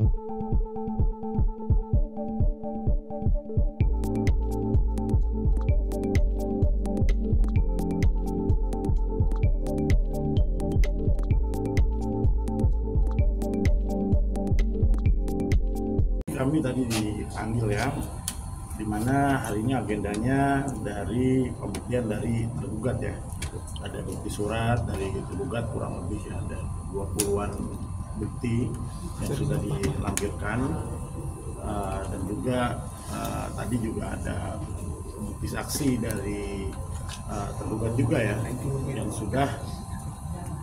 Kami tadi dipanggil ya, di mana hari ini agendanya dari pembuktian dari tergugat ya. Ada bukti surat dari tergugat kurang lebih ada 20-an bukti yang sudah dilampirkan, dan juga tadi juga ada bukti saksi dari tergugat juga ya yang sudah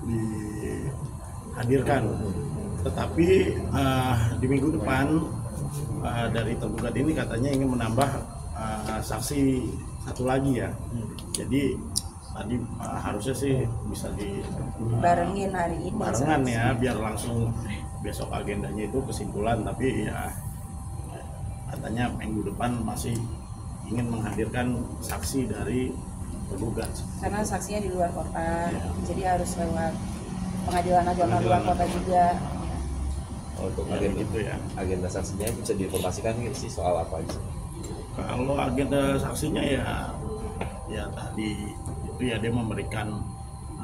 dihadirkan. Tetapi di minggu depan dari tergugat ini katanya ingin menambah saksi satu lagi ya. Jadi tadi harusnya sih bisa barengin hari ini. Barengan ya, biar langsung besok agendanya itu kesimpulan. Tapi ya katanya minggu depan masih ingin menghadirkan saksi dari tergugat. Karena saksinya di luar kota, jadi harus lewat pengadilan agama luar kota juga. Untuk Ya, agenda gitu ya. agenda saksinya bisa diinformasikan nggak sih soal apa aja? Kalau agenda saksinya ya tadi itu ya dia memberikan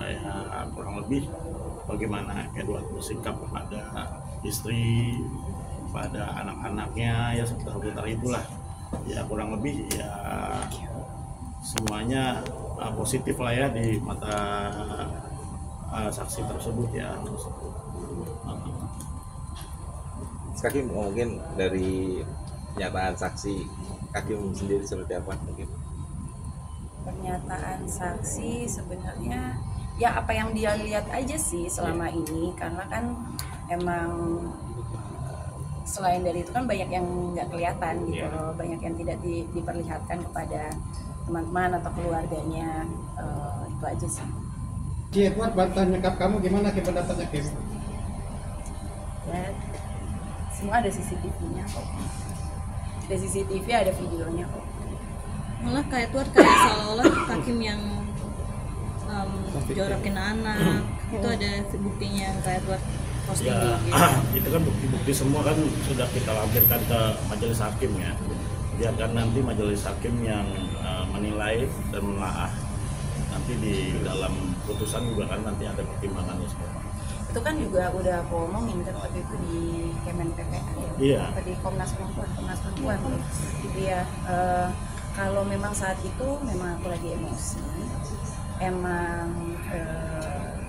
ya, kurang lebih bagaimana Edward bersikap kepada istri, pada anak-anaknya ya seputar-putar itulah. Ya kurang lebih ya semuanya positif lah ya di mata saksi tersebut ya. Kaki mungkin dari pernyataan saksi Kaki sendiri seperti apa mungkin? Pernyataan saksi sebenarnya ya apa yang dia lihat aja sih selama ini, karena kan emang selain dari itu kan banyak yang nggak kelihatan gitu loh, banyak yang tidak diperlihatkan kepada teman-teman atau keluarganya, itu aja sih. Ki Edward bantah nyekap kamu gimana Ki pendapatnya Ki? Ya, semua ada CCTV-nya kok. Ada CCTV, ada videonya kok. Malah kayak Edward kayak seolah-olah hakim yang jorokin anak itu ada buktinya kayak Edward posting Ya, di itu kan bukti-bukti semua kan sudah kita lampirkan ke majelis hakim ya. Biarkan nanti majelis hakim yang menilai dan menelaah. Nanti di dalam putusan juga kan nanti ada pertimbangannya semua. Itu kan juga udah aku omongin kan waktu itu di Kemen PPA ya, Iya. apa di Komnas Perempuan gitu ya. Kalau memang saat itu memang aku lagi emosi, emang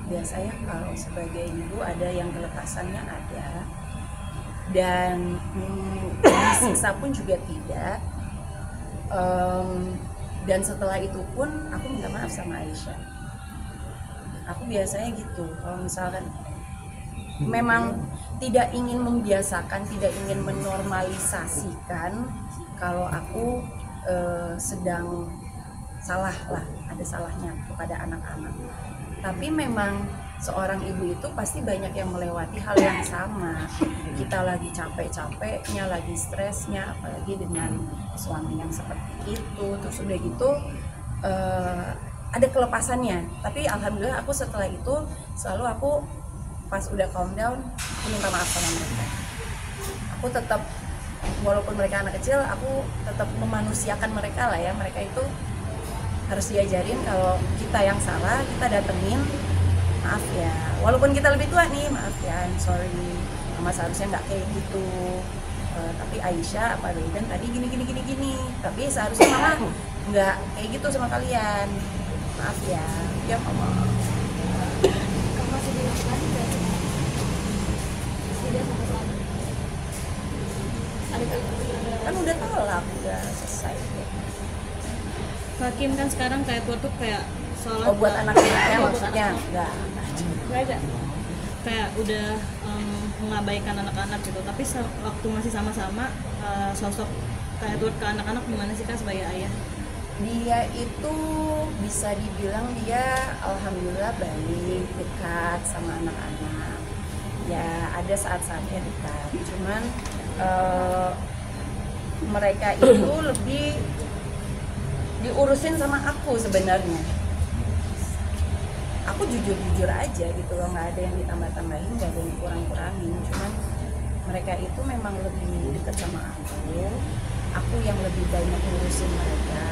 biasanya kalau sebagai ibu ada yang kelepasannya ada, dan disiksa pun juga tidak. Dan setelah itu pun aku minta maaf sama Aisyah. Aku biasanya gitu, kalau misalkan memang tidak ingin membiasakan, tidak ingin menormalisasikan kalau aku sedang salah lah, ada salahnya kepada anak-anak. Tapi memang seorang ibu itu pasti banyak yang melewati hal yang sama. Kita lagi capek-capeknya, lagi stresnya, apalagi dengan suami yang seperti itu. Terus udah gitu ada kelepasannya. Tapi alhamdulillah aku setelah itu selalu aku pas udah calm down, aku minta maaf sama mereka. Aku tetap, walaupun mereka anak kecil, aku tetap memanusiakan mereka lah ya. Mereka itu harus diajarin kalau kita yang salah, kita datengin, maaf ya, walaupun kita lebih tua nih, maaf ya, I'm sorry, mama seharusnya nggak kayak gitu, tapi Aisyah, Pak Biden tadi gini, tapi seharusnya mama nggak kayak gitu sama kalian, maaf ya, ya mama. Kamu masih dilakukan tidak ada Kan udah talak, udah selesai. hakim kan sekarang kayak Edward tuh kayak seolah Oh buat anak-anaknya maksudnya? Nggak ada. kayak udah mengabaikan anak-anak gitu, tapi waktu masih sama-sama sosok kayak Edward ke anak-anak gimana sih Kak sebagai ayah? Dia itu bisa dibilang dia alhamdulillah baik, dekat sama anak-anak. Ya ada saat-saatnya dekat, cuman mereka itu lebih diurusin sama aku sebenarnya. Aku jujur-jujur aja gitu loh, nggak ada yang ditambah-tambahin, nggak ada yang kurang-kurangin. Cuman mereka itu memang lebih dekat sama aku yang lebih banyak ngurusin mereka.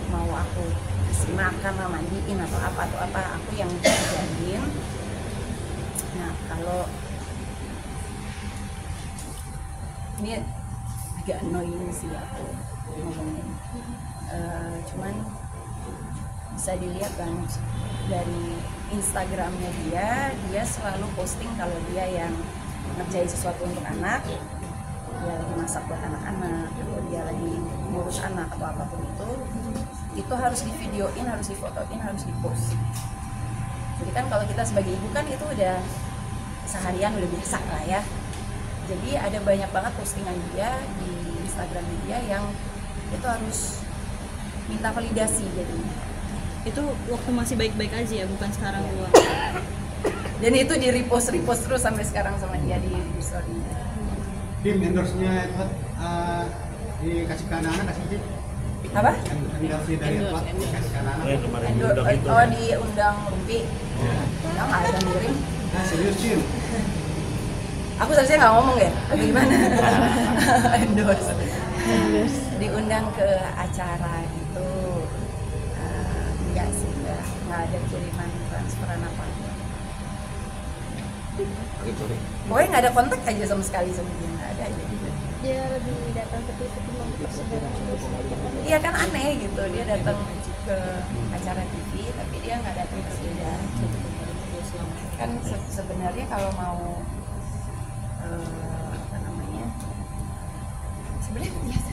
Mau aku kasih makan, mandiin atau apa aku yang kerjain. Nah kalau ini agak annoying sih aku ngomongin, cuman bisa dilihat kan dari Instagramnya dia selalu posting kalau dia yang ngerjain sesuatu untuk anak, dia lagi masak buat anak-anak, atau dia lagi ngurus anak atau apapun itu harus divideoin, harus difotoin, harus dipost. Jadi kan kalau kita sebagai ibu kan itu udah seharian udah biasa lah ya. Jadi ada banyak banget postingan dia di Instagram dia yang itu harus minta validasi jadinya. Itu waktu masih baik-baik aja ya, bukan sekarang doang. Dan itu di repost terus sampai sekarang sama dia di story-nya. Tim endorse-nya Edward dikasih ke anak-anak kasih sih. Apa? Endorse dari Edward dikasih ke anak-anak. yang kemarin diundang itu Oh diundang Rumpi. Enggak ada ngirim. Serius Tim. Aku seharusnya nggak ngomong ya, atau gimana? Endorse. Diundang ke acara itu, enggak sih, nggak ada kiriman transferan apa. Pokoknya nggak ada kontak aja sama sekali sama dia, nggak ada aja. Dia lebih datang ke TV ketimbang ke persebaran sosial. Iya kan aneh gitu, dia datang ke acara TV tapi dia nggak datang ke sini. Kan sebenarnya kalau mau apa namanya, sebenarnya biasa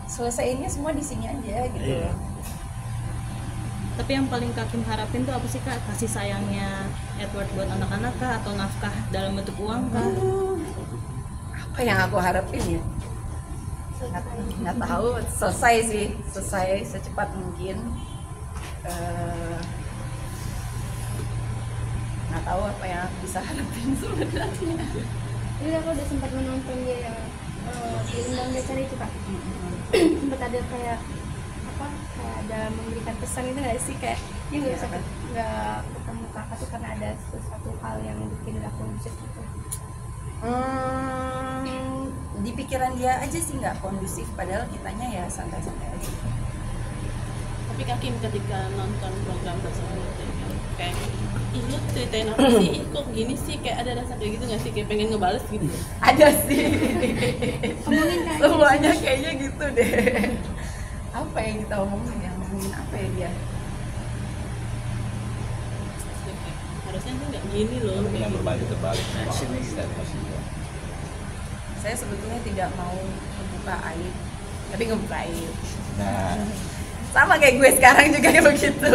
selesaiinnya semua di sini aja gitu. Iya. Tapi yang paling Kakim harapin tuh apa sih Kak? Kasih sayangnya Edward buat anak-anak kah? Atau nafkah dalam bentuk uang kah? Apa yang aku harapin ya? Nggak tahu, selesai secepat mungkin. Nggak tahu apa yang aku bisa harapin sebenarnya. Jadi aku udah sempat menonton dia yang diundang di acara itu Kak. Sempat ada kayak apa? Kayak ada memberikan pesan itu nggak sih, kayak dia nggak bisa nggak ketemu kakak tuh karena ada sesuatu hal yang bikin nggak kondusif gitu. Di pikiran dia aja sih nggak kondusif, padahal kitanya ya santai-santai aja. Tapi Kakim ketika nonton program tersebut kayak ini ceritain apa sih, ini kok gini sih, kayak ada rasa kayak gitu nggak sih, kayak pengen ngebales gitu? Ada sih. Omongin kayak Semuanya kayaknya gitu deh. Apa yang kita omongin ya? Ngomongin apa ya dia? Harusnya sih nggak gini loh. Mungkin yang berbalik terbalik. Saya sebetulnya tidak mau membuka aib, tapi ngebuka aib. Nah, Sama kayak gue sekarang juga kayak begitu.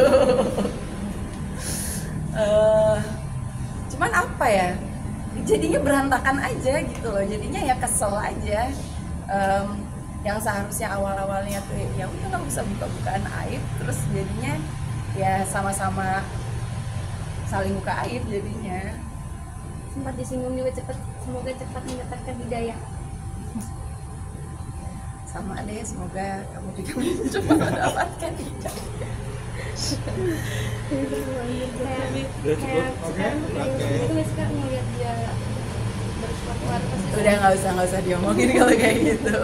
Cuman apa ya? Jadinya berantakan aja gitu loh. Jadinya ya kesel aja. Yang seharusnya awal-awalnya tuh ya udah nggak bisa buka-bukaan aib, terus jadinya ya sama-sama saling buka aib jadinya. sempat disinggung juga semoga cepat mendapatkan hidayah. Sama deh, semoga kamu juga mencoba mendapatkan hidayah. Kayak sekarang tuh kayak itu nggak suka ngeliat dia bersuara pas Udah nggak usah diomongin kalau kayak gitu.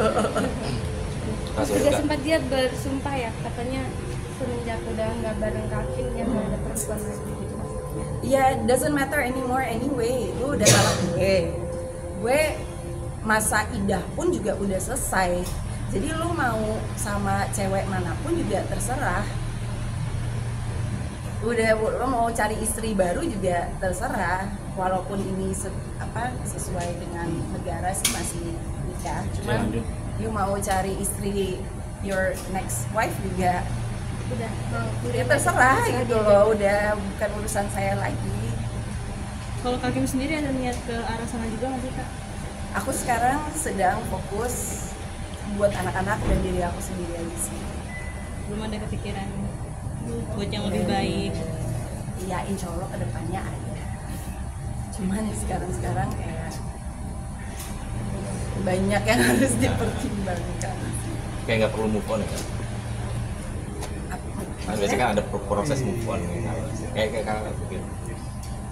juga sempat dia bersumpah ya, katanya semenjak udah nggak bareng Kakim dia nggak ada perempuan lagi gitu maksudnya. Ya, doesn't matter anymore anyway. Lu udah salah gue masa idah pun juga udah selesai. Jadi lu mau sama cewek manapun juga terserah. Udah lu mau cari istri baru juga terserah. Walaupun ini sesuai dengan negara sih masih nikah. Cuman lanjut. you mau cari istri your next wife juga Udah ya terserah gitu loh. Udah bukan urusan saya lagi. Kalau Kakim sendiri ada niat ke arah sana juga nggak sih Kak? Aku sekarang sedang fokus buat anak-anak dan diri aku sendiri aja sih. Belum ada kepikiran buat yang lebih baik. Ya insya Allah kedepannya ada. Cuman sekarang kayak banyak yang harus dipertimbangkan. kayak nggak perlu move on ya kan? Nah, biasanya kan ada proses move on gitu. Kayak kakak mungkin.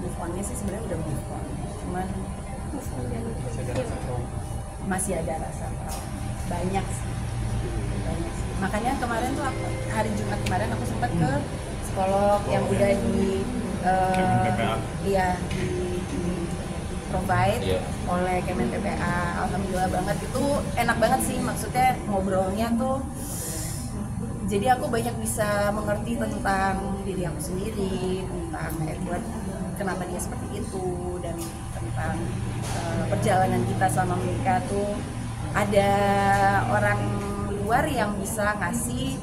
Move on-nya sih sebenarnya udah move on. Cuman masih ada rasa trauma, banyak sih. Makanya kemarin tuh hari Jumat kemarin aku sempat ke psikolog yang udah di iya di provide oleh Kemen PPA. Alhamdulillah banget, itu enak banget sih, maksudnya ngobrolnya tuh jadi aku banyak bisa mengerti tentang diri aku sendiri, tentang Edward kenapa dia seperti itu, dan tentang perjalanan kita selama menikah tuh ada orang luar yang bisa ngasih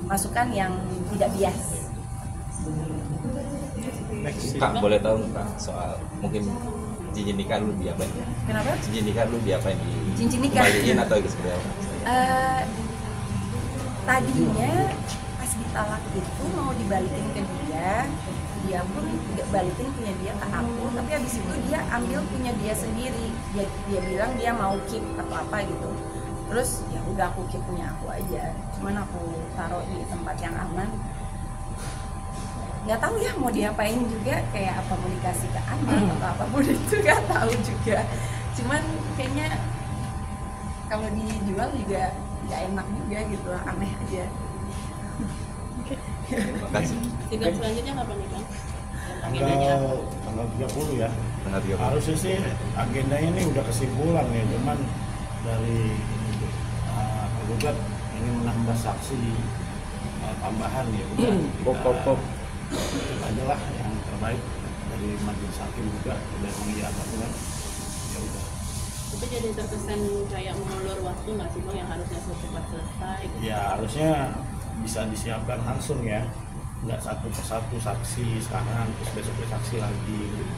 masukan yang tidak bias. Kak, boleh tahu nggak soal mungkin cincin nikah lu diapain? Kenapa? Cincin nikah lu diapain? Cincin nikah? Dikembaliin atau seperti apa? Tadinya pas ditalak itu mau dibalikin ke dia pun nggak balikin punya dia ke aku, tapi habis itu dia ambil punya dia sendiri. Dia bilang dia mau keep atau apa gitu. Terus ya udah aku keep punya aku aja, cuman aku taruh di tempat yang aman. Nggak tahu ya mau diapain juga, kayak apa mau dikasih ke anak atau apapun itu nggak tahu juga. Cuman kayaknya kalau dijual juga nggak enak juga gitu, aneh aja. Terima kasih. Sidang selanjutnya kapan nih Bang? Tanggal 30 ya. Tanggal 30. Harusnya sih agendanya ini udah kesimpulan ya, cuman dari tergugat ini menambah saksi tambahan ya, udah itu aja lah yang terbaik dari majelis hakim juga udah mengiyakan kan, ya udah. Itu jadi terkesan kayak mengulur waktu nggak sih Bang, yang harusnya cepat selesai gitu? Ya harusnya bisa disiapkan langsung ya, nggak satu persatu saksi sekarang terus besoknya saksi lagi gitu.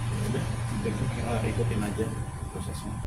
Ya udah, kita ikutin aja prosesnya.